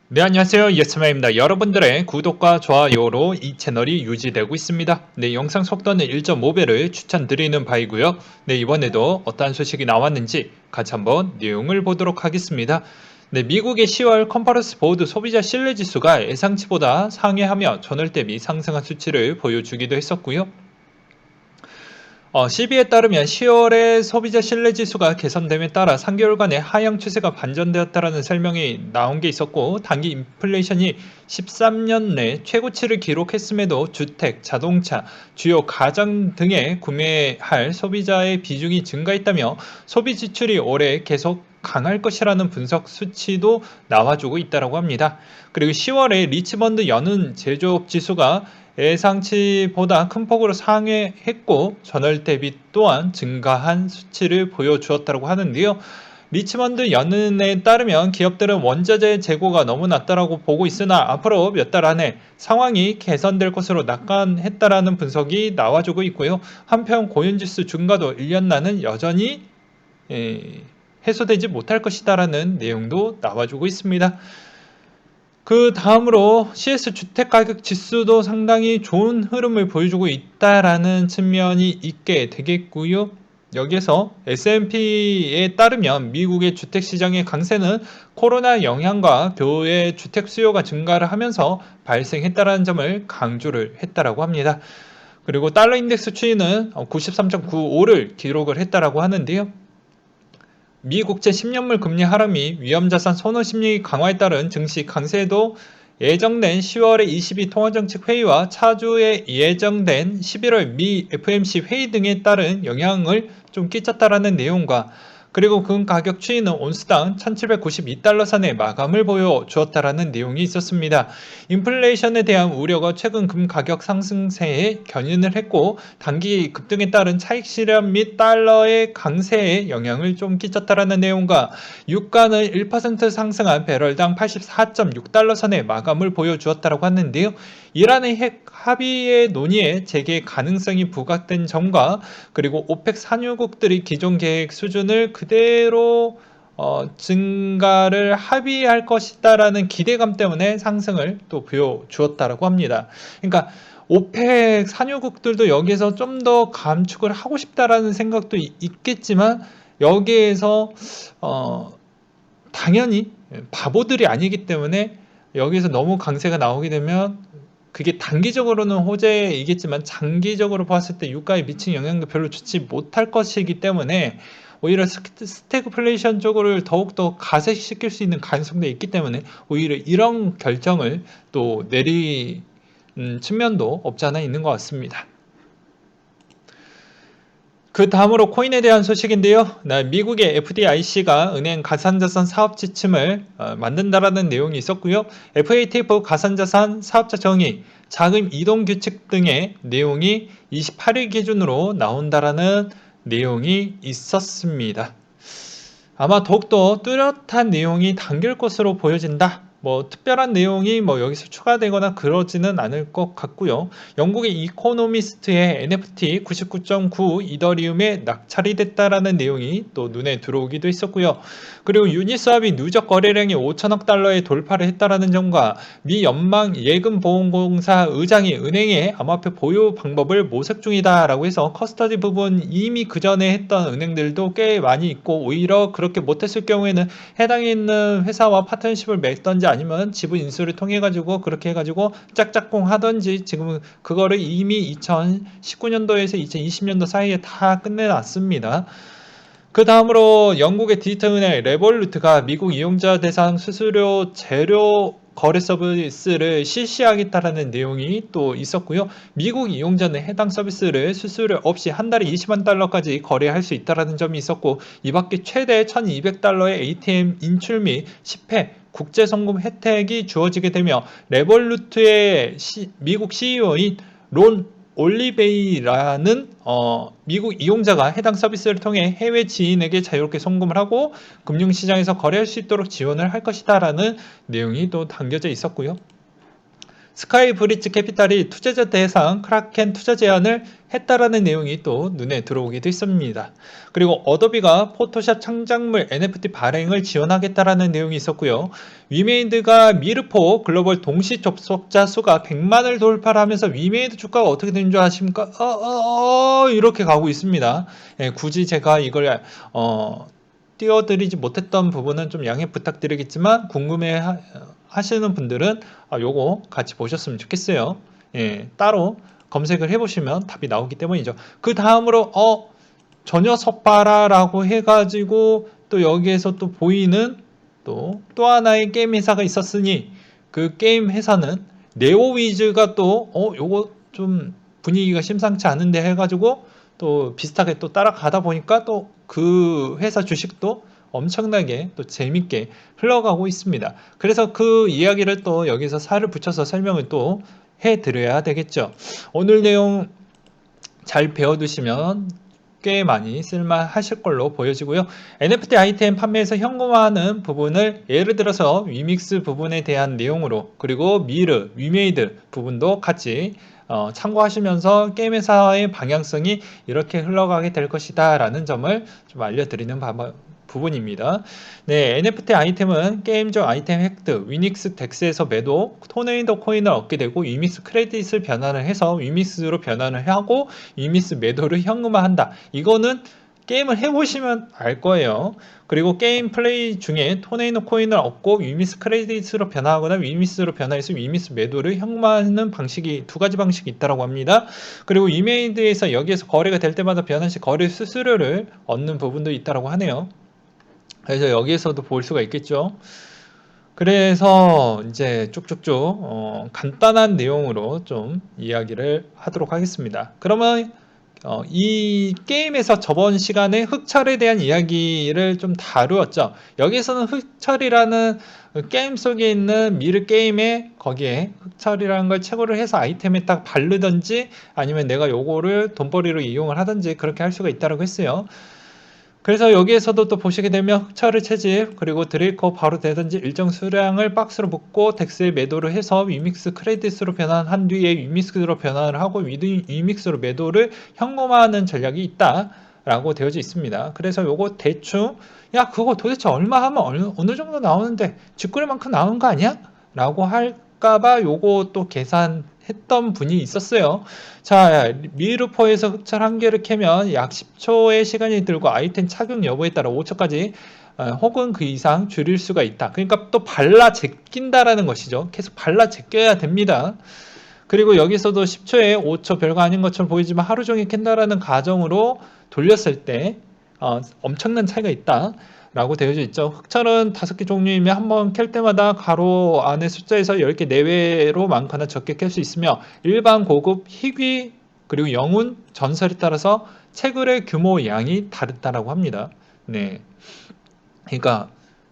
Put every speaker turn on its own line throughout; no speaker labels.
네, 안녕하세요. 예스맨입니다. 여러분들의 구독과 좋아요로 이 채널이 유지되고 있습니다. 네, 영상 속도는 1.5배를 추천드리는 바이고요. 네, 이번에도 어떠한 소식이 나왔는지 같이 한번 내용을 보도록 하겠습니다. 네, 미국의 10월 컨퍼런스 보드 소비자 신뢰 지수가 예상치보다 상회하며 전월 대비 상승한 수치를 보여주기도 했었고요. CB에 따르면 10월에 소비자 신뢰 지수가 개선됨에 따라 3개월간의 하향 추세가 반전되었다라는 설명이 나온 게 있었고, 단기 인플레이션이 13년 내 최고치를 기록했음에도 주택, 자동차, 주요 가전 등의 구매할 소비자의 비중이 증가했다며 소비 지출이 올해 계속 강할 것이라는 분석 수치도 나와주고 있다고 합니다. 그리고 10월에 리치먼드 연은 제조업 지수가 예상치보다 큰 폭으로 상회했고 전월 대비 또한 증가한 수치를 보여주었다고 하는데요. 리치먼드 연은에 따르면 기업들은 원자재 재고가 너무 낮다라고 보고 있으나 앞으로 몇 달 안에 상황이 개선될 것으로 낙관했다라는 분석이 나와주고 있고요. 한편 고용지수 증가도 1년 나는 여전히 해소되지 못할 것이다라는 내용도 나와주고 있습니다. 그 다음으로 CS 주택가격 지수도 상당히 좋은 흐름을 보여주고 있다라는 측면이 있게 되겠고요. 여기에서 S&P에 따르면 미국의 주택시장의 강세는 코로나 영향과 교외 주택 수요가 증가를 하면서 발생했다라는 점을 강조를 했다라고 합니다. 그리고 달러 인덱스 추이는 93.95를 기록을 했다라고 하는데요. 미 국채 10년물 금리 하락이 위험자산 선호 심리 강화에 따른 증시 강세도 예정된 10월의 ECB 통화정책 회의와 차주에 예정된 11월 미 FMC 회의 등에 따른 영향을 좀 끼쳤다라는 내용과 그리고 금 가격 추이는 온스당 1792달러 선에 마감을 보여주었다라는 내용이 있었습니다. 인플레이션에 대한 우려가 최근 금 가격 상승세에 견인을 했고 단기 급등에 따른 차익 실현 및 달러의 강세에 영향을 좀 끼쳤다라는 내용과 유가는 1% 상승한 배럴당 84.6달러 선에 마감을 보여주었다고 하는데요. 이란의 핵 합의의 논의에 재개 가능성이 부각된 점과 그리고 오펙 산유국들이 기존 계획 수준을 그대로 증가를 합의할 것이다라는 기대감 때문에 상승을 또 보여주었다라고 합니다. 그러니까 오펙 산유국들도 여기에서 좀 더 감축을 하고 싶다라는 생각도 있겠지만 여기에서 당연히 바보들이 아니기 때문에 여기서 너무 강세가 나오게 되면 그게 단기적으로는 호재이겠지만 장기적으로 봤을 때 유가에 미친 영향도 별로 좋지 못할 것이기 때문에 오히려 스태그플레이션 쪽으로 더욱더 가세시킬 수 있는 가능성도 있기 때문에 오히려 이런 결정을 또 내리 측면도 없지 않아 있는 것 같습니다. 그 다음으로 코인에 대한 소식인데요. 미국의 FDIC가 은행 가상자산 사업 지침을 만든다라는 내용이 있었고요. FATF 가상자산 사업자 정의, 자금 이동 규칙 등의 내용이 28일 기준으로 나온다라는 내용이 있었습니다. 아마 더욱더 뚜렷한 내용이 담길 것으로 보여진다. 특별한 내용이 여기서 추가되거나 그러지는 않을 것 같고요. 영국의 이코노미스트의 NFT 99.9 이더리움에 낙찰이 됐다라는 내용이 또 눈에 들어오기도 했었고요. 그리고 유니스왑이 누적 거래량이 5천억 달러에 돌파를 했다라는 점과 미 연방 예금보험공사 의장이 은행의 암호화폐 보유 방법을 모색 중이다라고 해서 커스터디 부분 이미 그 전에 했던 은행들도 꽤 많이 있고 오히려 그렇게 못했을 경우에는 해당에 있는 회사와 파트너십을 맺던지 아니면 지분 인수를 통해 가지고 그렇게 해가지고 짝짝꿍 하던지 지금 그거를 이미 2019년도에서 2020년도 사이에 다 끝내놨습니다. 그 다음으로 영국의 디지털은행 레볼루트가 미국 이용자 대상 수수료 재료 거래 서비스를 실시하겠다라는 내용이 또 있었고요. 미국 이용자는 해당 서비스를 수수료 없이 한 달에 20만 달러까지 거래할 수 있다는 점이 있었고 이 밖에 최대 1200달러의 ATM 인출 및 10회 국제 송금 혜택이 주어지게 되며 레볼루트의 미국 CEO인 론 올리베이라는 미국 이용자가 해당 서비스를 통해 해외 지인에게 자유롭게 송금을 하고 금융시장에서 거래할 수 있도록 지원을 할 것이다 라는 내용이 또 담겨져 있었고요. 스카이 브릿지 캐피탈이 투자자 대상 크라켄 투자 제안을 했다라는 내용이 또 눈에 들어오기도 했습니다. 그리고 어도비가 포토샵 창작물 NFT 발행을 지원하겠다라는 내용이 있었고요. 위메이드가 미르포 글로벌 동시 접속자 수가 100만을 돌파하면서 위메이드 주가가 어떻게 되는 줄 아십니까? 이렇게 가고 있습니다. 예, 굳이 제가 이걸 띄워드리지 못했던 부분은 좀 양해 부탁드리겠지만 궁금해 하시는 분들은 요거 같이 보셨으면 좋겠어요. 예, 따로 검색을 해보시면 답이 나오기 때문이죠. 그 다음으로 전혀 섭바라라고 해가지고 또 여기에서 또 보이는 또 하나의 게임 회사가 있었으니 그 게임 회사는 네오위즈가 또 요거 좀 분위기가 심상치 않은데 해가지고 또 비슷하게 또 따라가다 보니까 또 그 회사 주식도 엄청나게 또 재밌게 흘러가고 있습니다. 그래서 그 이야기를 또 여기서 살을 붙여서 설명을 또 해드려야 되겠죠. 오늘 내용 잘 배워두시면 꽤 많이 쓸만하실 걸로 보여지고요. NFT 아이템 판매에서 현금화하는 부분을 예를 들어서 위믹스 부분에 대한 내용으로 그리고 미르, 위메이드 부분도 같이 참고하시면서 게임 회사의 방향성이 이렇게 흘러가게 될 것이다 라는 점을 좀 알려드리는 부분입니다. 네, NFT 아이템은 게임적 아이템 획득, 위닉스 덱스에서 매도, 토네이도 코인을 얻게 되고 위믹스 크레딧을 변환을 해서 위믹스로 변환을 하고 위믹스 매도를 현금화한다. 이거는 게임을 해보시면 알 거예요. 그리고 게임 플레이 중에 토네이노 코인을 얻고 위미스 크레딧으로 변화하거나 위미스로 변화해서 위미스 매도를 현금화하는 방식이 두 가지 방식이 있다고 합니다. 그리고 이메이드에서 여기에서 거래가 될 때마다 변환 시 거래 수수료를 얻는 부분도 있다고 하네요. 그래서 여기에서도 볼 수가 있겠죠. 그래서 이제 쭉쭉쭉 간단한 내용으로 좀 이야기를 하도록 하겠습니다. 그러면 이 게임에서 저번 시간에 흑철에 대한 이야기를 좀 다루었죠. 여기서는 흑철이라는 게임 속에 있는 미르 게임에 거기에 흑철이라는 걸 채굴을 해서 아이템에 딱 바르든지 아니면 내가 요거를 돈벌이로 이용을 하든지 그렇게 할 수가 있다고 했어요. 그래서 여기에서도 또 보시게 되면 흑철을 채집 그리고 드레이커 바로 되든지 일정 수량을 박스로 붓고 덱스에 매도를 해서 위믹스 크레딧으로 변환한 뒤에 위믹스로 변환을 하고 위믹스로 매도를 현금화하는 전략이 있다 라고 되어져 있습니다. 그래서 요거 대충 야 그거 도대체 얼마 하면 어느 정도 나오는데 쥐꼬리만큼 나오는 거 아니야? 라고 할까봐 요거 또 계산했던 분이 있었어요. 자, 미르포에서 흑철 한 개를 캐면 약 10초의 시간이 들고 아이템 착용 여부에 따라 5초까지 혹은 그 이상 줄일 수가 있다. 그러니까 또 발라 제낀다라는 것이죠. 계속 발라 제껴야 됩니다. 그리고 여기서도 10초에 5초 별거 아닌 것처럼 보이지만 하루 종일 캔다라는 가정으로 돌렸을 때 엄청난 차이가 있다. 라고 되어져 있죠. 흑철은 5개 종류이며 한번 캘 때마다 가로 안에 숫자에서 10개 내외로 많거나 적게 캘 수 있으며 일반 고급 희귀 그리고 영웅 전설에 따라서 채굴의 규모 양이 다르다라고 합니다. 네. 그러니까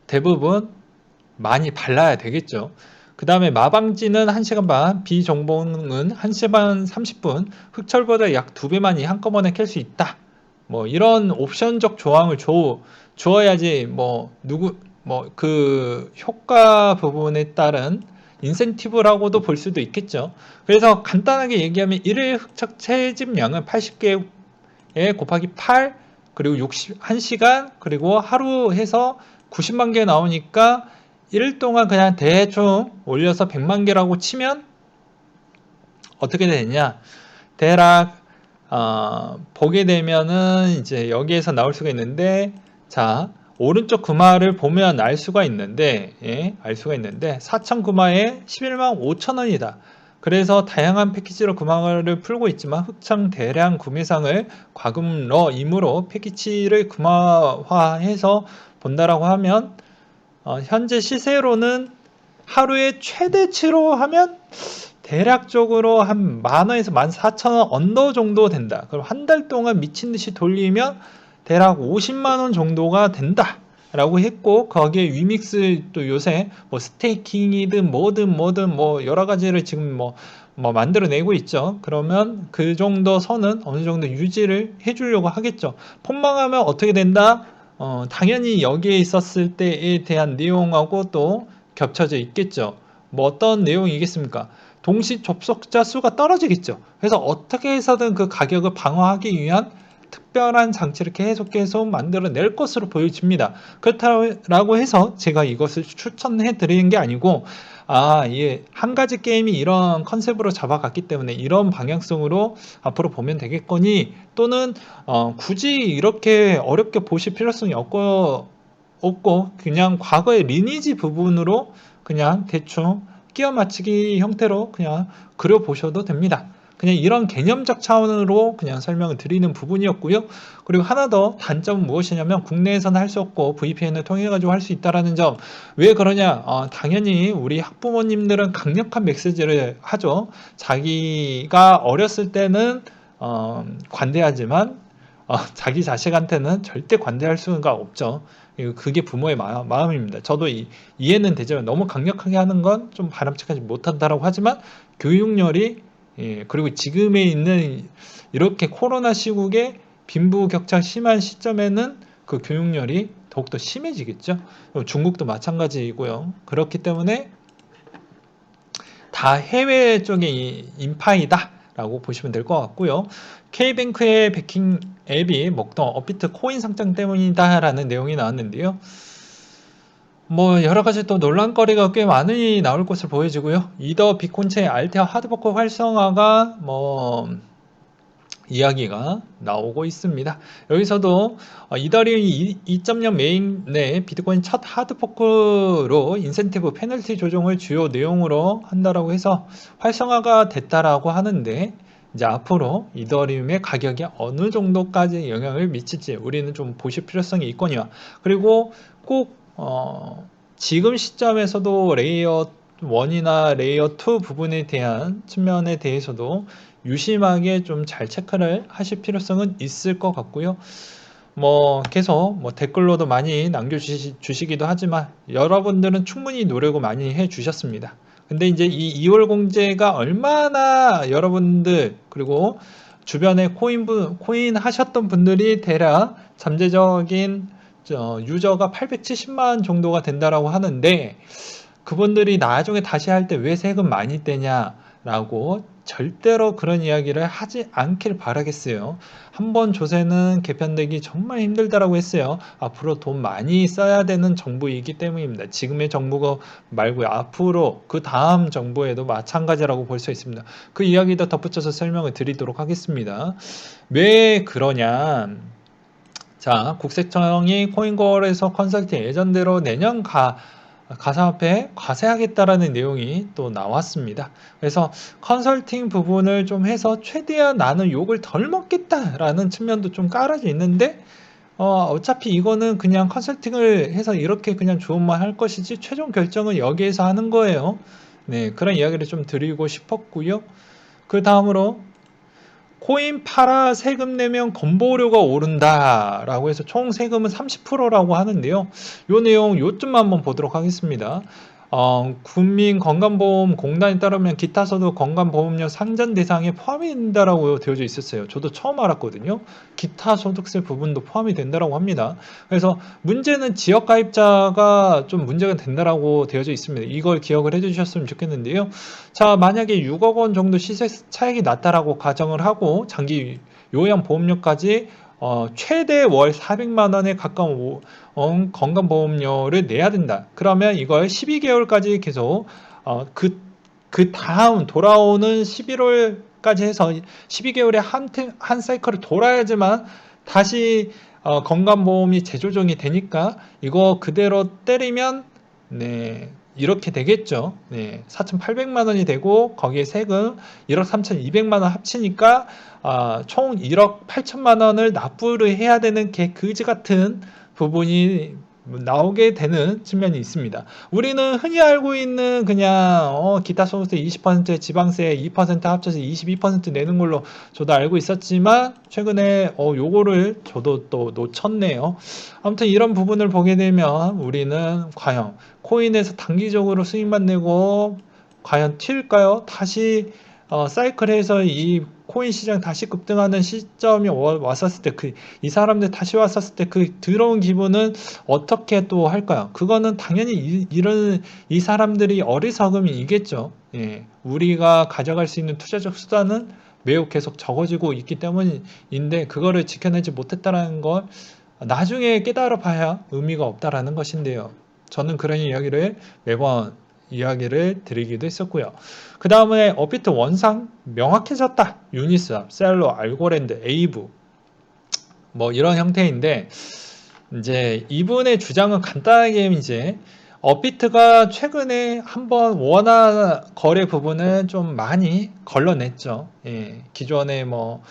대부분 많이 발라야 되겠죠. 그 다음에 마방지는 1시간 반, 비정봉은 1시간 반 30분, 흑철보다 약 2배 많이 한꺼번에 캘 수 있다. 뭐 이런 옵션적 조항을 주어야지 그 효과 부분에 따른 인센티브라고도 볼 수도 있겠죠. 그래서 간단하게 얘기하면 1일 흑적 채집량은 80개 곱하기 8 그리고 1시간 그리고 하루 해서 90만 개 나오니까 1일 동안 그냥 대충 올려서 100만 개라고 치면 어떻게 되느냐 대략 보게 되면은 이제 여기에서 나올 수가 있는데 자 오른쪽 금화를 보면 알 수가 있는데 4천 금화에 11만 5천 원이다. 그래서 다양한 패키지로 금화를 풀고 있지만 흑창 대량 구매상을 과금러이므로 패키지를 금화화해서 본다라고 하면 현재 시세로는 하루에 최대치로 하면 대략적으로 한 만원에서 14,000원 언더 정도 된다. 그럼 한 달 동안 미친듯이 돌리면 대략 50만원 정도가 된다. 라고 했고 거기에 위믹스 또 요새 뭐 스테이킹이든 뭐든 뭐 여러 가지를 지금 뭐 만들어내고 있죠. 그러면 그 정도 선은 어느 정도 유지를 해주려고 하겠죠. 폭망하면 어떻게 된다? 당연히 여기에 있었을 때에 대한 내용하고 또 겹쳐져 있겠죠. 뭐 어떤 내용이겠습니까? 동시 접속자 수가 떨어지겠죠. 그래서 어떻게 해서든 그 가격을 방어하기 위한 특별한 장치를 계속 만들어낼 것으로 보여집니다. 그렇다고 해서 제가 이것을 추천해 드리는 게 아니고, 한 가지 게임이 이런 컨셉으로 잡아갔기 때문에 이런 방향성으로 앞으로 보면 되겠거니, 또는 굳이 이렇게 어렵게 보실 필요성이 없고 그냥 과거의 리니지 부분으로 그냥 대충 끼워 맞추기 형태로 그냥 그려보셔도 됩니다. 그냥 이런 개념적 차원으로 그냥 설명을 드리는 부분이었고요. 그리고 하나 더 단점은 무엇이냐면, 국내에서는 할 수 없고 VPN을 통해 가지고 할 수 있다라는 점. 왜 그러냐? 당연히 우리 학부모님들은 강력한 메시지를 하죠. 자기가 어렸을 때는 관대하지만 자기 자식한테는 절대 관대할 수가 없죠. 그게 부모의 마음입니다. 저도 이해는 되지만 너무 강력하게 하는 건 좀 바람직하지 못한다라고 하지만, 교육열이, 그리고 지금에 있는 이렇게 코로나 시국에 빈부격차 심한 시점에는 그 교육열이 더욱더 심해지겠죠. 중국도 마찬가지이고요. 그렇기 때문에 다 해외 쪽의 인파이다 라고 보시면 될 것 같고요. K뱅크의 베킹 앱이 먹던 업비트 코인 상장 때문이다 라는 내용이 나왔는데요. 뭐 여러가지 또 논란거리가 꽤 많이 나올 것으로 보여지고요. 이더 비콘체의 알테아 하드포크 활성화가 이야기가 나오고 있습니다. 여기서도 이더리움 2.0 메인 내 비트코인 첫 하드포크로 인센티브 페널티 조정을 주요 내용으로 한다라고 해서 활성화가 됐다라고 하는데, 이제 앞으로 이더리움의 가격이 어느 정도까지 영향을 미칠지 우리는 좀 보실 필요성이 있거니와, 그리고 꼭 지금 시점에서도 레이어 1이나 레이어 2 부분에 대한 측면에 대해서도 유심하게 좀 잘 체크를 하실 필요성은 있을 것 같고요. 계속 댓글로도 많이 남겨주시기도 하지만, 여러분들은 충분히 노력을 많이 해주셨습니다. 근데 이제 이 2월 공제가 얼마나 여러분들, 그리고 주변에 코인 하셨던 분들이 대략 잠재적인 유저가 870만 정도가 된다라고 하는데, 그분들이 나중에 다시 할 때 왜 세금 많이 떼냐라고 절대로 그런 이야기를 하지 않길 바라겠어요. 한번 조세는 개편되기 정말 힘들다라고 했어요. 앞으로 돈 많이 써야 되는 정부이기 때문입니다. 지금의 정부가 말고요, 앞으로 그 다음 정부에도 마찬가지라고 볼 수 있습니다. 그 이야기도 덧붙여서 설명을 드리도록 하겠습니다. 왜 그러냐? 자, 국세청이 코인거래소 컨설팅 예전대로 내년 가상화폐 과세하겠다라는 내용이 또 나왔습니다. 그래서 컨설팅 부분을 좀 해서 최대한 나는 욕을 덜 먹겠다라는 측면도 좀 깔아져 있는데, 어차피 이거는 그냥 컨설팅을 해서 이렇게 그냥 좋은말 할 것이지 최종 결정은 여기에서 하는 거예요. 네, 그런 이야기를 좀 드리고 싶었고요. 그 다음으로 코인 팔아 세금 내면 건보료가 오른다 라고 해서 총 세금은 30%라고 하는데요. 요 내용 요점만 한번 보도록 하겠습니다. 국민건강보험공단에 따르면 기타 소득 건강보험료 상전 대상에 포함이 된다라고 되어져 있었어요. 저도 처음 알았거든요. 기타 소득세 부분도 포함이 된다라고 합니다. 그래서 문제는 지역 가입자가 좀 문제가 된다라고 되어져 있습니다. 이걸 기억을 해주셨으면 좋겠는데요. 자, 만약에 6억 원 정도 시세 차익이 났다라고 가정을 하고 장기 요양 보험료까지 최대 월 400만 원에 가까운 건강보험료를 내야 된다. 그러면 이걸 12개월까지 계속 그 다음 돌아오는 11월까지 해서 12개월에 한 사이클을 돌아야지만 다시 건강보험이 재조정이 되니까, 이거 그대로 때리면 이렇게 되겠죠. 4,800만 원이 되고 거기에 세금 1억 3,200만 원 합치니까 총 1억 8천만 원을 납부를 해야 되는 그지 같은 부분이 나오게 되는 측면이 있습니다. 우리는 흔히 알고 있는 그냥 기타 소득세 20%, 지방세 2% 합쳐서 22% 내는 걸로 저도 알고 있었지만, 최근에 요거를 저도 또 놓쳤네요. 아무튼 이런 부분을 보게 되면 우리는 과연 코인에서 단기적으로 수익만 내고 과연 튈까요? 다시 사이클해서 이 코인 시장 다시 급등하는 시점이 왔었을 때 이 사람들 다시 왔었을 때 그 들어온 기분은 어떻게 또 할까요? 그거는 당연히 이 사람들이 어리석음이 이겠죠. 예, 우리가 가져갈 수 있는 투자적 수단은 매우 계속 적어지고 있기 때문인데 그거를 지켜내지 못했다라는 걸 나중에 깨달아 봐야 의미가 없다라는 것인데요. 저는 그런 이야기를 매번 이야기를 드리기도 했었고요. 그 다음에 업비트 원상 명확해졌다. 유니스왑, 셀러, 알고랜드, 에이브 뭐 이런 형태인데 이제 이분의 주장은 간단하게 이제 업비트가 최근에 한번 원화 거래 부분을 좀 많이 걸러냈죠. 예, 기존에 뭐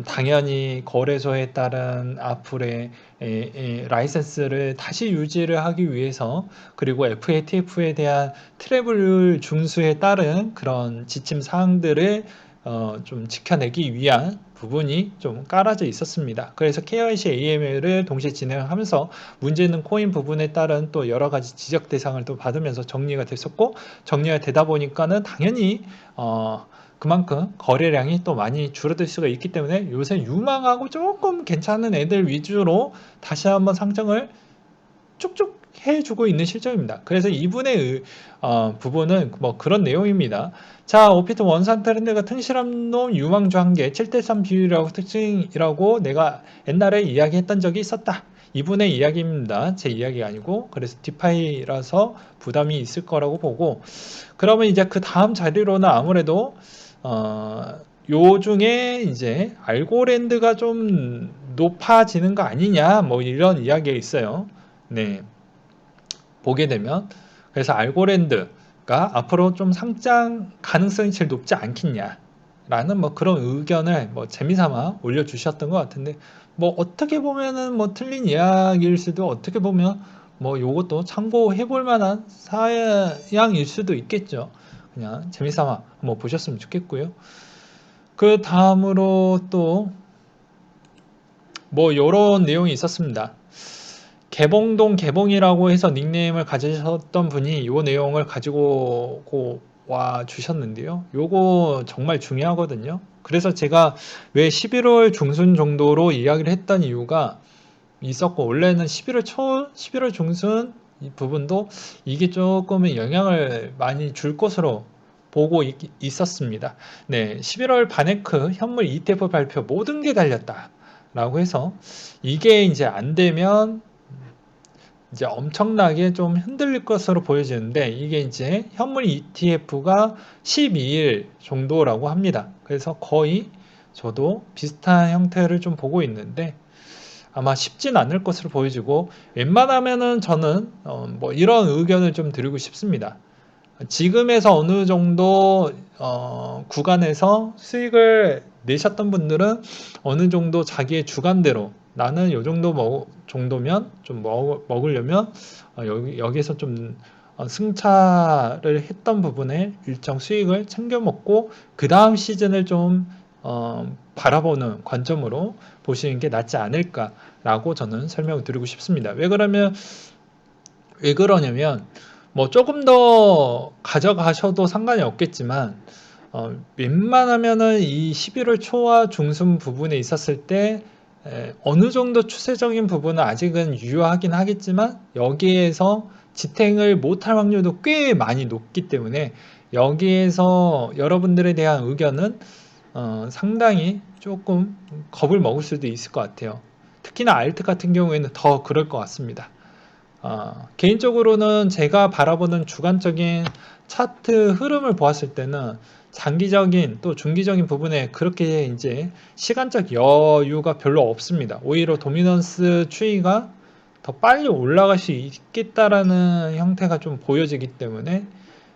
당연히 거래소에 따른 앞으로의 라이센스를 다시 유지를 하기 위해서 그리고 FATF에 대한 트래블 중수에 따른 그런 지침 사항들을 좀 지켜내기 위한 부분이 좀 깔아져 있었습니다. 그래서 KYC AML을 동시에 진행하면서 문제 있는 코인 부분에 따른 또 여러 가지 지적 대상을 또 받으면서 정리가 됐었고 정리가 되다 보니까는 당연히 그만큼 거래량이 또 많이 줄어들 수가 있기 때문에 요새 유망하고 조금 괜찮은 애들 위주로 다시 한번 상승을 쭉쭉 해주고 있는 실정입니다. 그래서 이분의 부분은 뭐 그런 내용입니다. 자, 오피트 원산 트렌드가 튼실한 놈 유망주 한계 7대3 비율이라고 특징이라고 내가 옛날에 이야기했던 적이 있었다. 이분의 이야기입니다. 제 이야기가 아니고 그래서 디파이라서 부담이 있을 거라고 보고 그러면 이제 그 다음 자리로는 아무래도 요 중에 이제 알고랜드가 좀 높아지는 거 아니냐 뭐 이런 이야기가 있어요. 네, 보게 되면 그래서 알고랜드가 앞으로 좀 상장 가능성이 제일 높지 않겠냐 라는 뭐 그런 의견을 뭐 재미삼아 올려주셨던 것 같은데 뭐 어떻게 보면은 뭐 틀린 이야기일 수도 어떻게 보면 뭐 요것도 참고해 볼 만한 사양일 수도 있겠죠. 그냥 재미삼아 한번 보셨으면 좋겠고요. 그 다음으로 또 뭐 요런 내용이 있었습니다. 개봉동 개봉이라고 해서 닉네임을 가지셨던 분이 요 내용을 가지고 와 주셨는데요. 요거 정말 중요하거든요. 그래서 제가 왜 11월 중순 정도로 이야기를 했던 이유가 있었고 원래는 11월 초, 11월 중순 이 부분도 이게 조금은 영향을 많이 줄 것으로 보고 있었습니다. 네, 11월 바네크 현물 ETF 발표 모든 게 달렸다. 라고 해서 이게 이제 안 되면 이제 엄청나게 좀 흔들릴 것으로 보여지는데 이게 이제 현물 ETF가 12일 정도라고 합니다. 그래서 거의 저도 비슷한 형태를 좀 보고 있는데 아마 쉽진 않을 것으로 보여지고 웬만하면은 저는 뭐 이런 의견을 좀 드리고 싶습니다. 지금에서 어느 정도 구간에서 수익을 내셨던 분들은 어느 정도 자기의 주관대로 나는 요 정도 정도면 좀 먹으려면 여기서 좀 승차를 했던 부분에 일정 수익을 챙겨 먹고 그 다음 시즌을 좀 바라보는 관점으로 보시는 게 낫지 않을까라고 저는 설명을 드리고 싶습니다. 왜 그러냐면 뭐 조금 더 가져가셔도 상관이 없겠지만 웬만하면은 이 11월 초와 중순 부분에 있었을 때 어느 정도 추세적인 부분은 아직은 유효하긴 하겠지만 여기에서 지탱을 못할 확률도 꽤 많이 높기 때문에 여기에서 여러분들에 대한 의견은 상당히 조금 겁을 먹을 수도 있을 것 같아요. 특히나 알트 같은 경우에는 더 그럴 것 같습니다. 개인적으로는 제가 바라보는 주관적인 차트 흐름을 보았을 때는 장기적인 또 중기적인 부분에 그렇게 이제 시간적 여유가 별로 없습니다. 오히려 도미넌스 추이가 더 빨리 올라갈 수 있겠다라는 형태가 좀 보여지기 때문에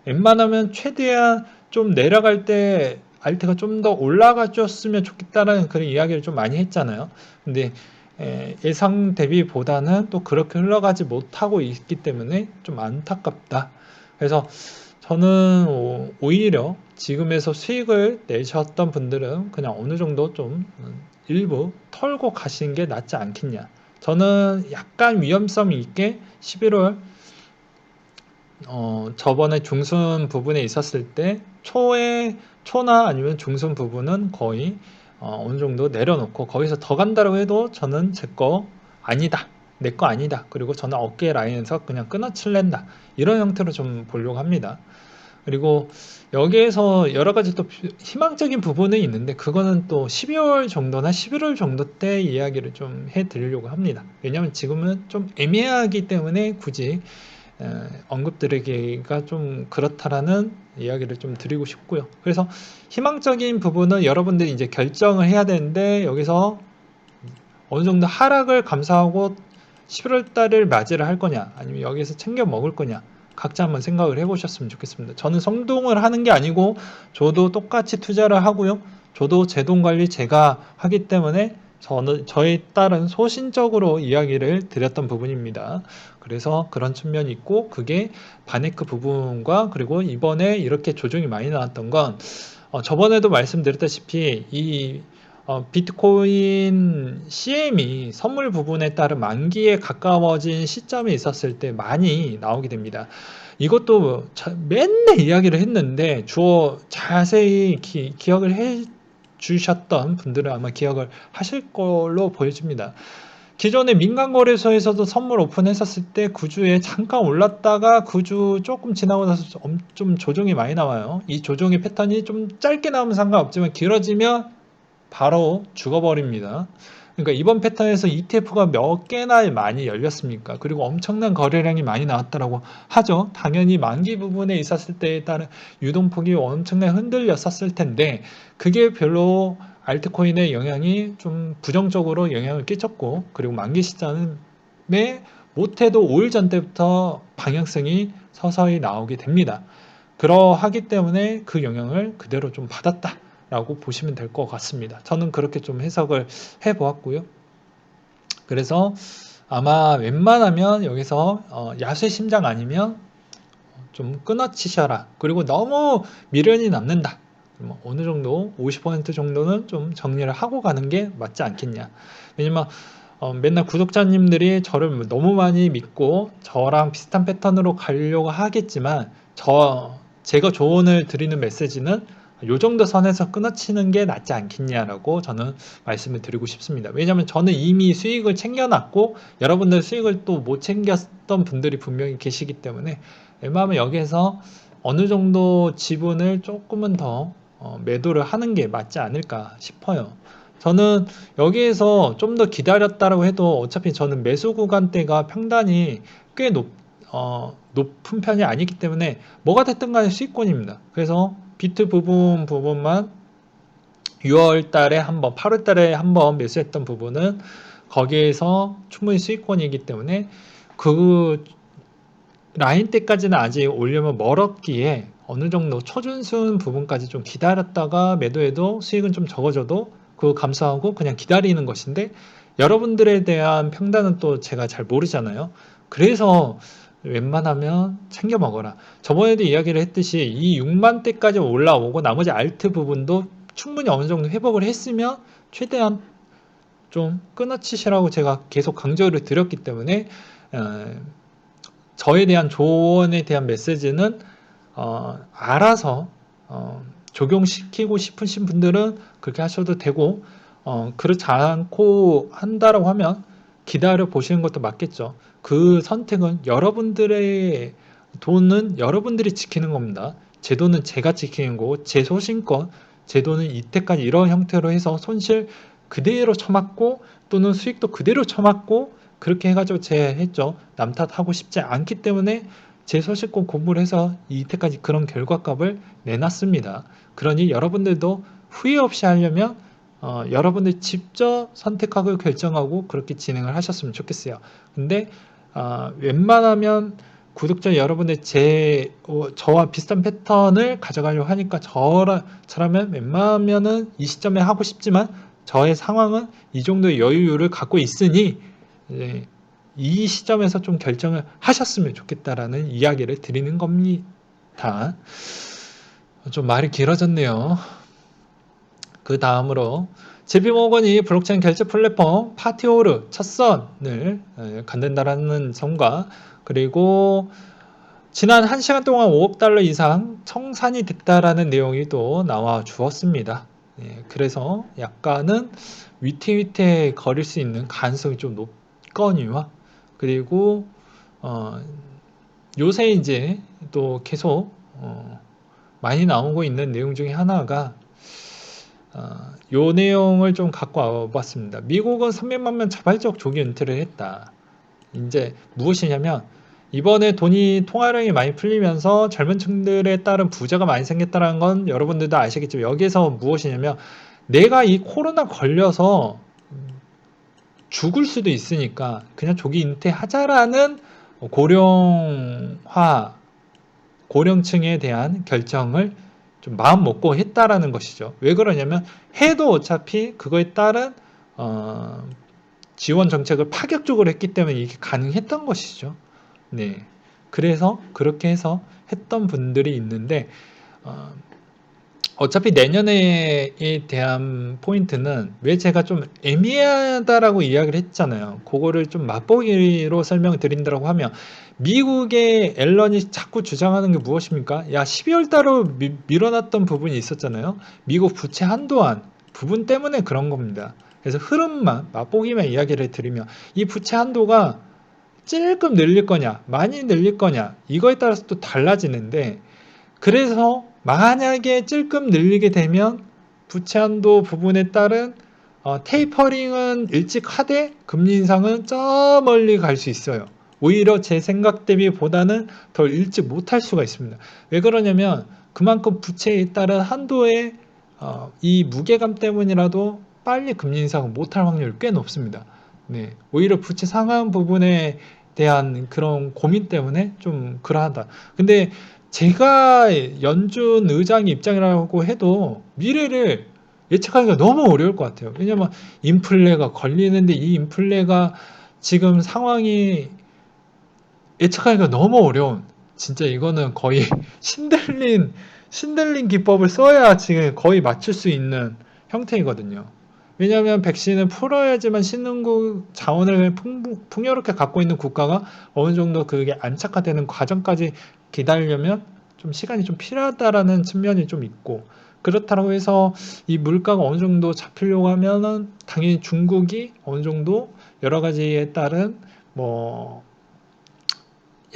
웬만하면 최대한 좀 내려갈 때 알트가 좀 더 올라가 줬으면 좋겠다라는 그런 이야기를 좀 많이 했잖아요. 근데 예상 대비보다는 또 그렇게 흘러가지 못하고 있기 때문에 좀 안타깝다. 그래서 저는 오히려 지금에서 수익을 내셨던 분들은 그냥 어느 정도 좀 일부 털고 가시는 게 낫지 않겠냐. 저는 약간 위험성이 있게 11월 저번에 중순 부분에 있었을 때 초나 아니면 중순 부분은 거의 어느 정도 내려놓고 거기서 더 간다고 해도 저는 제 거 아니다. 내 거 아니다. 그리고 저는 어깨 라인에서 그냥 끊어칠랜다. 이런 형태로 좀 보려고 합니다. 그리고 여기에서 여러 가지 또 희망적인 부분이 있는데 그거는 또 12월 정도나 11월 정도 때 이야기를 좀 해드리려고 합니다. 왜냐하면 지금은 좀 애매하기 때문에 굳이 언급드리기가 좀 그렇다라는 이야기를 좀 드리고 싶고요. 그래서 희망적인 부분은 여러분들이 이제 결정을 해야 되는데 여기서 어느 정도 하락을 감사하고 11월 달을 맞이를 할 거냐 아니면 여기서 챙겨 먹을 거냐 각자 한번 생각을 해보셨으면 좋겠습니다. 저는 성동을 하는 게 아니고 저도 똑같이 투자를 하고요. 저도 제 돈 관리 제가 하기 때문에 저는 저에 따른 소신적으로 이야기를 드렸던 부분입니다. 그래서 그런 측면이 있고 그게 바네크 부분과 그리고 이번에 이렇게 조정이 많이 나왔던 건 저번에도 말씀드렸다시피 이 비트코인 CM이 선물 부분에 따른 만기에 가까워진 시점에 있었을 때 많이 나오게 됩니다. 이것도 맨날 이야기를 했는데 자세히 기억을 해 주셨던 분들은 아마 기억을 하실 걸로 보여집니다. 기존에 민간거래소에서도 선물 오픈했었을 때 9주에 잠깐 올랐다가 9주 조금 지나고 나서 좀 조정이 많이 나와요. 이 조정의 패턴이 좀 짧게 나오면 상관없지만 길어지면 바로 죽어버립니다. 그러니까 이번 패턴에서 ETF가 몇 개나 많이 열렸습니까? 그리고 엄청난 거래량이 많이 나왔다라고 하죠. 당연히 만기 부분에 있었을 때에 따른 유동폭이 엄청나게 흔들렸었을 텐데 그게 별로 알트코인의 영향이 좀 부정적으로 영향을 끼쳤고 그리고 만기 시점에 못해도 5일 전 때부터 방향성이 서서히 나오게 됩니다. 그러하기 때문에 그 영향을 그대로 좀 받았다. 라고 보시면 될 것 같습니다. 저는 그렇게 좀 해석을 해 보았고요. 그래서 아마 웬만하면 여기서 야수 심장 아니면 좀 끊어치셔라. 그리고 너무 미련이 남는다. 어느 정도 50% 정도는 좀 정리를 하고 가는 게 맞지 않겠냐. 왜냐면 맨날 구독자님들이 저를 너무 많이 믿고 저랑 비슷한 패턴으로 가려고 하겠지만 제가 조언을 드리는 메시지는 요 정도 선에서 끊어치는 게 낫지 않겠냐라고 저는 말씀을 드리고 싶습니다. 왜냐하면 저는 이미 수익을 챙겨놨고 여러분들 수익을 또 못 챙겼던 분들이 분명히 계시기 때문에 웬만하면 여기에서 어느 정도 지분을 조금은 더 매도를 하는 게 맞지 않을까 싶어요. 저는 여기에서 좀 더 기다렸다라고 해도 어차피 저는 매수 구간대가 평단이 꽤 높은 편이 아니기 때문에 뭐가 됐든 간에 수익권입니다. 그래서 비트 부분만 6월 달에 한번 8월 달에 한번 매수했던 부분은 거기에서 충분히 수익권이기 때문에 그 라인 때까지는 아직 올려면 멀었기에 어느 정도 초준순 부분까지 좀 기다렸다가 매도해도 수익은 좀 적어져도 그거 감수하고 그냥 기다리는 것인데 여러분들에 대한 평단은 또 제가 잘 모르잖아요. 그래서 웬만하면 챙겨 먹어라. 저번에도 이야기를 했듯이 이 6만 대까지 올라오고 나머지 알트 부분도 충분히 어느 정도 회복을 했으면 최대한 좀 끊어치시라고 제가 계속 강조를 드렸기 때문에 저에 대한 조언에 대한 메시지는 알아서 적용시키고 싶으신 분들은 그렇게 하셔도 되고 그렇지 않고 한다라고 하면 기다려 보시는 것도 맞겠죠. 그 선택은 여러분들의 돈은 여러분들이 지키는 겁니다. 제 돈은 제가 지키는 거고 제 소신권, 제 돈은 이때까지 이런 형태로 해서 손실 그대로 쳐맞고 또는 수익도 그대로 쳐맞고 그렇게 해가지고 제 했죠. 남 탓하고 싶지 않기 때문에 제 소식권 공부를 해서 이때까지 그런 결과값을 내놨습니다. 그러니 여러분들도 후회 없이 하려면 여러분들 직접 선택하고 결정하고 그렇게 진행을 하셨으면 좋겠어요. 근데 웬만하면 구독자 여러분들 저와 비슷한 패턴을 가져가려고 하니까 저라면 웬만하면은 이 시점에 하고 싶지만 저의 상황은 이 정도의 여유를 갖고 있으니 이 시점에서 좀 결정을 하셨으면 좋겠다라는 이야기를 드리는 겁니다. 좀 말이 길어졌네요. 그 다음으로 JP모건이 블록체인 결제 플랫폼 파티오르 첫 선을 갖는다라는 점과 그리고 지난 1시간 동안 5억 달러 이상 청산이 됐다라는 내용이 또 나와 주었습니다. 예, 그래서 약간은 위태위태 거릴 수 있는 가능성이 좀 높거니와, 그리고 요새 이제 또 계속 많이 나오고 있는 내용 중에 하나가 요 내용을 좀 갖고 와봤습니다. 미국은 300만 명 자발적 조기 은퇴를 했다. 이제 무엇이냐면, 이번에 돈이 통화량이 많이 풀리면서 젊은 층들에 따른 부자가 많이 생겼다는 건 여러분들도 아시겠지만, 여기에서 무엇이냐면, 내가 이 코로나 걸려서 죽을 수도 있으니까 그냥 조기 은퇴하자라는 고령층에 대한 결정을 좀 마음 먹고 했다라는 것이죠. 왜 그러냐면, 해도 어차피 그거에 따른 지원 정책을 파격적으로 했기 때문에 이게 가능했던 것이죠. 네. 그래서 그렇게 해서 했던 분들이 있는데, 어차피 내년에 대한 포인트는, 왜 제가 좀 애매하다라고 이야기를 했잖아요. 그거를 좀 맛보기로 설명을 드린다고 하면, 미국의 앨런이 자꾸 주장하는 게 무엇입니까? 야, 12월 달로 밀어놨던 부분이 있었잖아요. 미국 부채 한도안 부분 때문에 그런 겁니다. 그래서 흐름만, 맛보기만 이야기를 드리면, 이 부채 한도가 찔끔 늘릴 거냐, 많이 늘릴 거냐, 이거에 따라서 또 달라지는데, 그래서 만약에 찔끔 늘리게 되면 부채 한도 부분에 따른 테이퍼링은 일찍 하되 금리 인상은 저 멀리 갈 수 있어요. 오히려 제 생각 대비보다는 더 일찍 못할 수가 있습니다. 왜 그러냐면, 그만큼 부채에 따른 한도의 이 무게감 때문이라도 빨리 금리 인상을 못할 확률이 꽤 높습니다. 네, 오히려 부채 상한 부분에 대한 그런 고민 때문에 좀 그러하다. 근데 제가 연준 의장 입장이라고 해도 미래를 예측하기가 너무 어려울 것 같아요. 왜냐면 인플레가 걸리는데, 이 인플레가 지금 상황이 예측하기가 너무 어려운, 진짜 이거는 거의 신들린 기법을 써야 지금 거의 맞출 수 있는 형태이거든요. 왜냐하면 백신을 풀어야지만 신흥국 자원을 풍요롭게 갖고 있는 국가가 어느 정도 그게 안착화되는 과정까지 기다리려면 좀 시간이 좀 필요하다라는 측면이 좀 있고, 그렇다고 해서 이 물가가 어느 정도 잡히려고 하면은 당연히 중국이 어느 정도 여러 가지에 따른 뭐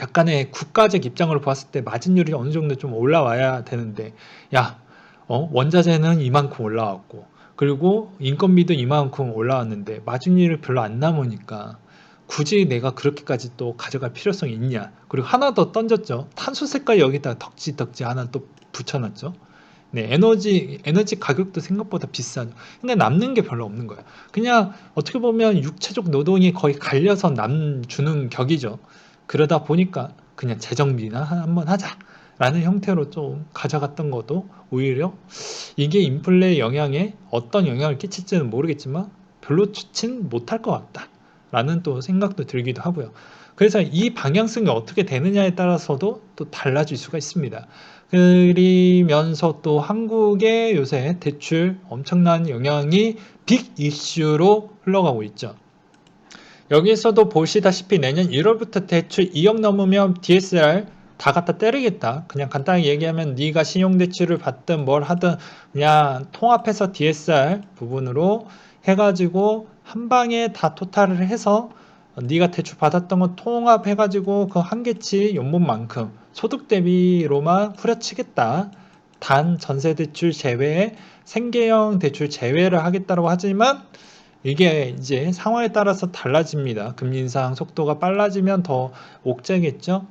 약간의 국가적 입장으로 봤을 때 마진율이 어느 정도 좀 올라와야 되는데, 야, 원자재는 이만큼 올라왔고, 그리고 인건비도 이만큼 올라왔는데 마진율이 별로 안 남으니까 굳이 내가 그렇게까지 또 가져갈 필요성이 있냐. 그리고 하나 더 던졌죠. 탄소 색깔 여기다 덕지 하나 또 붙여놨죠. 네, 에너지 가격도 생각보다 비싸죠. 근데 남는 게 별로 없는 거예요. 그냥 어떻게 보면 육체적 노동이 거의 갈려서 주는 격이죠. 그러다 보니까 그냥 재정비나 한번 하자라는 형태로 좀 가져갔던 것도, 오히려 이게 인플레 영향에 어떤 영향을 끼칠지는 모르겠지만 별로 좋진 못할 것 같다라는 또 생각도 들기도 하고요. 그래서 이 방향성이 어떻게 되느냐에 따라서도 또 달라질 수가 있습니다. 그러면서 또 한국의 요새 대출 엄청난 영향이 빅 이슈로 흘러가고 있죠. 여기서도 보시다시피 내년 1월부터 대출 2억 넘으면 DSR 다 갖다 때리겠다. 그냥 간단하게 얘기하면, 네가 신용대출을 받든 뭘 하든 그냥 통합해서 DSR 부분으로 해가지고 한 방에 다 토탈을 해서 네가 대출 받았던 거 통합해가지고 그 한계치 연봉만큼 소득 대비로만 후려치겠다. 단 전세대출 제외에 생계형 대출 제외를 하겠다고 하지만, 이게 이제 상황에 따라서 달라집니다. 금리 인상 속도가 빨라지면 더 옥죄겠죠.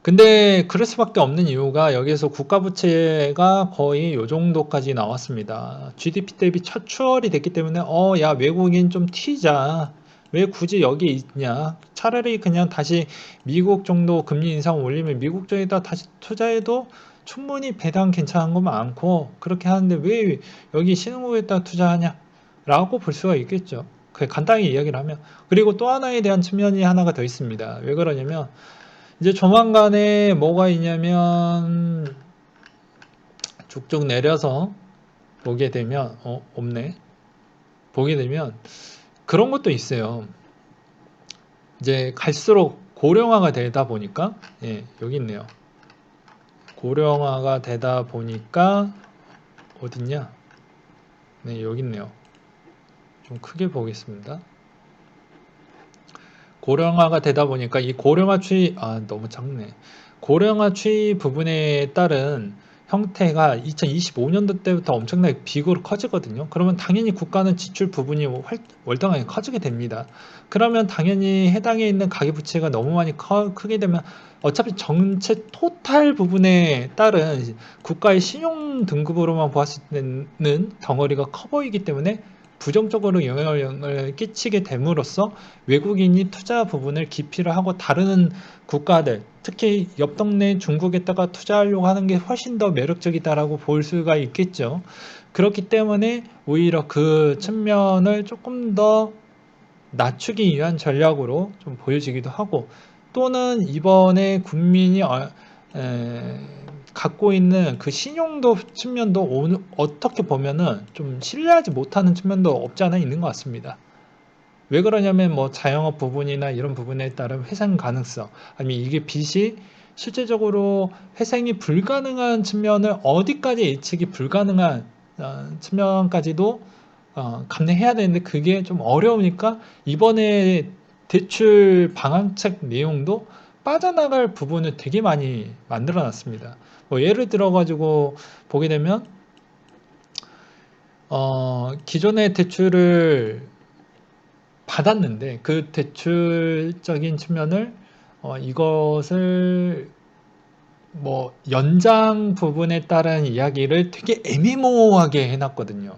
근데 그럴 수밖에 없는 이유가, 여기에서 국가 부채가 거의 요 정도까지 나왔습니다. GDP 대비 첫 추월이 됐기 때문에 야, 외국인 좀 튀자. 왜 굳이 여기 있냐? 차라리 그냥 다시 미국 정도 금리 인상 올리면 미국 쪽에다 다시 투자해도 충분히 배당 괜찮은 거 많고, 그렇게 하는데 왜 여기 신흥국에다 투자하냐? 라고 볼 수가 있겠죠. 간단히 이야기를 하면. 그리고 또 하나에 대한 측면이 하나가 더 있습니다. 왜 그러냐면, 이제 조만간에 뭐가 있냐면, 쭉쭉 내려서 보게 되면, 없네. 보게 되면 그런 것도 있어요. 이제 갈수록 고령화가 되다 보니까 여기 있네요. 고령화가 되다 보니까 어딨냐? 네, 여기 있네요. 좀 크게 보겠습니다. 고령화가 되다 보니까 이 고령화 추이 너무 작네. 고령화 추이 부분에 따른 형태가 2025년도 때부터 엄청나게 비교로 커지거든요. 그러면 당연히 국가는 지출 부분이 월등하게 커지게 됩니다. 그러면 당연히 해당에 있는 가계부채가 너무 많이 크게 되면 어차피 전체 토탈 부분에 따른 국가의 신용 등급으로만 보았을 때는 덩어리가 커 보이기 때문에 부정적으로 영향을 끼치게 됨으로써 외국인이 투자 부분을 기피를 하고 다른 국가들, 특히 옆 동네 중국에다가 투자하려고 하는 게 훨씬 더 매력적이다라고 볼 수가 있겠죠. 그렇기 때문에 오히려 그 측면을 조금 더 낮추기 위한 전략으로 좀 보여지기도 하고, 또는 이번에 국민이 갖고 있는 그 신용도 측면도 어떻게 보면은 좀 신뢰하지 못하는 측면도 없지 않아 있는 것 같습니다. 왜 그러냐면 뭐 자영업 부분이나 이런 부분에 따른 회생 가능성, 아니면 이게 빚이 실제적으로 회생이 불가능한 측면을 어디까지 예측이 불가능한 측면까지도 감내해야 되는데 그게 좀 어려우니까 이번에 대출 방안책 내용도 빠져나갈 부분을 되게 많이 만들어 놨습니다. 뭐 예를 들어 가지고 보게 되면 기존의 대출을 받았는데 그 대출적인 측면을 이것을 뭐 연장 부분에 따른 이야기를 되게 애매모호하게 해놨거든요.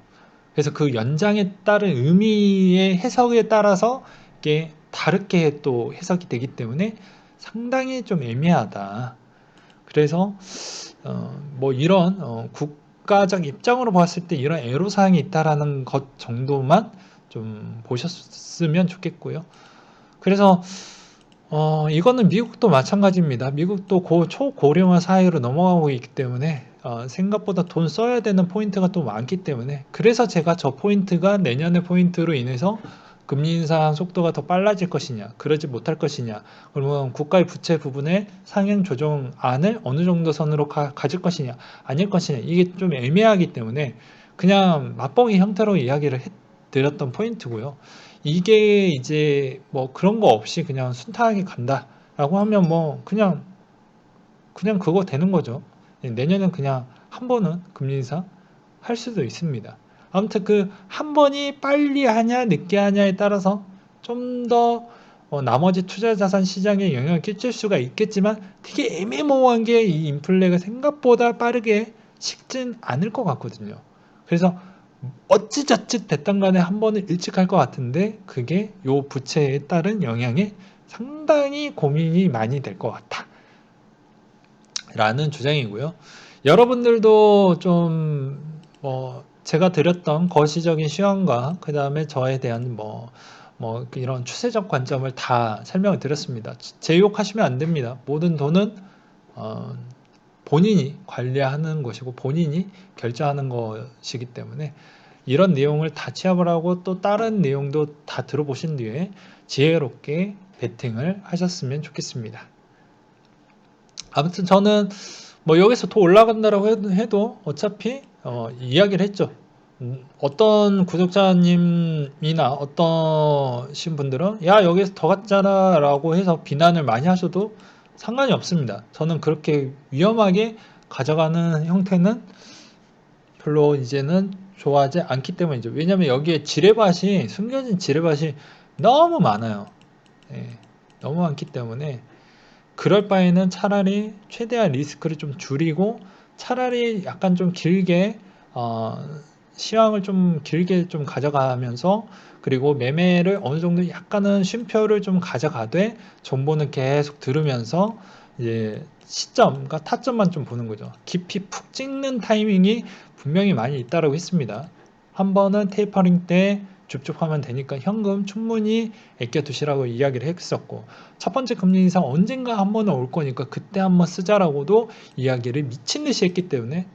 그래서 그 연장에 따른 의미의 해석에 따라서 이게 다르게 또 해석이 되기 때문에 상당히 좀 애매하다. 그래서 뭐 이런 국가적 입장으로 봤을 때 이런 애로사항이 있다라는 것 정도만 좀 보셨으면 좋겠고요. 그래서 이거는 미국도 마찬가지입니다. 미국도 초고령화 사회로 넘어가고 있기 때문에 생각보다 돈 써야 되는 포인트가 또 많기 때문에, 그래서 제가 저 포인트가 내년의 포인트로 인해서 금리 인상 속도가 더 빨라질 것이냐, 그러지 못할 것이냐, 그러면 국가의 부채 부분에 상향 조정안을 어느 정도 선으로 가질 것이냐, 아닐 것이냐, 이게 좀 애매하기 때문에 그냥 맛보기 형태로 이야기를 드렸던 포인트고요. 이게 이제 뭐 그런 거 없이 그냥 순탄하게 간다라고 하면 뭐 그냥 그거 되는 거죠. 내년엔 그냥 한 번은 금리 인상 할 수도 있습니다. 아무튼 그 한 번이 빨리 하냐 늦게 하냐에 따라서 좀 더 나머지 투자 자산 시장에 영향을 끼칠 수가 있겠지만 되게 애매모호한 게 이 인플레가 생각보다 빠르게 식진 않을 것 같거든요. 그래서 어찌저찌 됐든 간에 한 번은 일찍 할 것 같은데 그게 요 부채에 따른 영향에 상당히 고민이 많이 될 것 같다 라는 주장이고요. 여러분들도 좀 제가 드렸던 거시적인 시황과 그 다음에 저에 대한 이런 추세적 관점을 다 설명을 드렸습니다. 제 욕하시면 안 됩니다. 모든 돈은 본인이 관리하는 것이고 본인이 결정하는 것이기 때문에 이런 내용을 다 취합을 하고 또 다른 내용도 다 들어보신 뒤에 지혜롭게 베팅을 하셨으면 좋겠습니다. 아무튼 저는 뭐 여기서 더 올라간다라고 해도 어차피 이야기를 했죠. 어떤 구독자님이나 어떤 분들은 야 여기서 더 갔잖아 라고 해서 비난을 많이 하셔도 상관이 없습니다. 저는 그렇게 위험하게 가져가는 형태는 별로 이제는 좋아하지 않기 때문이죠. 왜냐면 여기에 지뢰밭이, 숨겨진 지뢰밭이 너무 많아요. 너무 많기 때문에 그럴 바에는 차라리 최대한 리스크를 좀 줄이고 차라리 약간 좀 길게 시황을 좀 길게 좀 가져가면서, 그리고 매매를 어느 정도 약간은 쉼표를 좀 가져가되 정보는 계속 들으면서 이제 시점과 타점만 좀 보는 거죠. 깊이 푹 찍는 타이밍이 분명히 많이 있다고 했습니다. 한 번은 테이퍼링 때 줍줍하면 되니까 현금 충분히 아껴두시라고 이야기를 했었고, 첫 번째 금리 인상 언젠가 한 번은 올 거니까 그때 한번 쓰자라고도 이야기를 미친 듯이 했기 때문에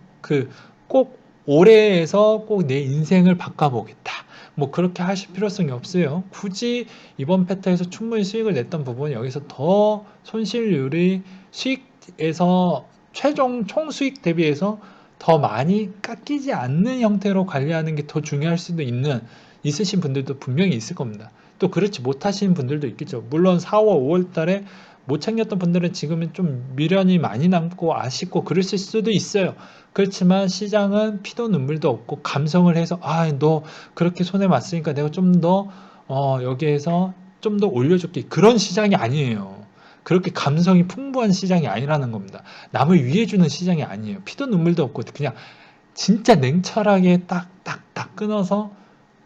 꼭 올해에서 꼭 내 인생을 바꿔보겠다, 뭐 그렇게 하실 필요성이 없어요. 굳이 이번 패턴에서 충분히 수익을 냈던 부분 여기서 더 손실률이 수익에서 최종 총 수익 대비해서 더 많이 깎이지 않는 형태로 관리하는 게 더 중요할 수도 있으신 분들도 분명히 있을 겁니다. 또 그렇지 못하시는 분들도 있겠죠. 물론 4월, 5월 달에 못 챙겼던 분들은 지금은 좀 미련이 많이 남고 아쉽고 그랬을 수도 있어요. 그렇지만 시장은 피도 눈물도 없고 감성을 해서 너 그렇게 손해 봤으니까 내가 좀 더 여기에서 좀 더 올려줄게. 그런 시장이 아니에요. 그렇게 감성이 풍부한 시장이 아니라는 겁니다. 남을 위해주는 시장이 아니에요. 피도 눈물도 없고 그냥 진짜 냉철하게 딱딱딱 끊어서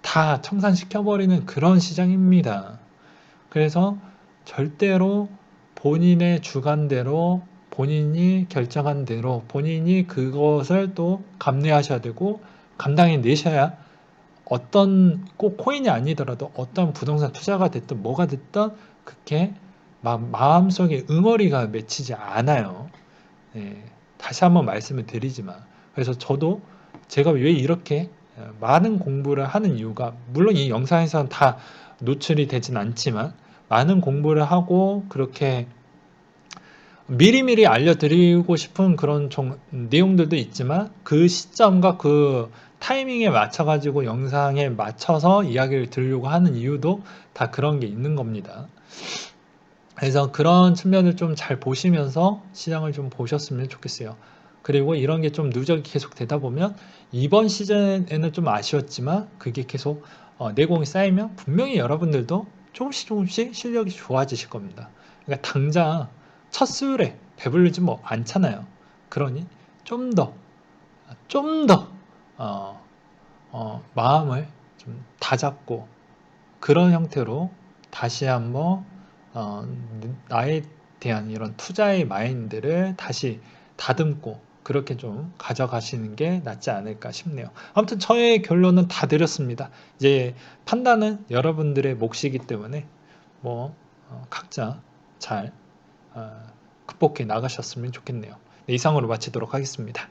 다 청산시켜버리는 그런 시장입니다. 그래서 절대로 본인의 주관대로 본인이 결정한 대로 본인이 그것을 또 감내하셔야 되고 감당해 내셔야 어떤 꼭 코인이 아니더라도 어떤 부동산 투자가 됐든 뭐가 됐든 그렇게 마음속에 응어리가 맺히지 않아요. 네, 다시 한번 말씀을 드리지만 그래서 저도 제가 왜 이렇게 많은 공부를 하는 이유가 물론 이 영상에서는 다 노출이 되진 않지만 많은 공부를 하고 그렇게 미리미리 알려드리고 싶은 그런 내용들도 있지만 그 시점과 그 타이밍에 맞춰가지고 영상에 맞춰서 이야기를 들으려고 하는 이유도 다 그런 게 있는 겁니다. 그래서 그런 측면을 좀 잘 보시면서 시장을 좀 보셨으면 좋겠어요. 그리고 이런 게 좀 누적이 계속 되다 보면 이번 시즌에는 좀 아쉬웠지만 그게 계속 내공이 쌓이면 분명히 여러분들도 조금씩 실력이 좋아지실 겁니다. 그러니까 당장 첫 수율에 배부르지 뭐 않잖아요. 그러니 좀 더 마음을 좀 다잡고 그런 형태로 다시 한번 어, 나에 대한 이런 투자의 마인드를 다시 다듬고 그렇게 좀 가져가시는 게 낫지 않을까 싶네요. 아무튼 저의 결론은 다 드렸습니다. 이제 판단은 여러분들의 몫이기 때문에 뭐 각자 잘 극복해 나가셨으면 좋겠네요. 네, 이상으로 마치도록 하겠습니다.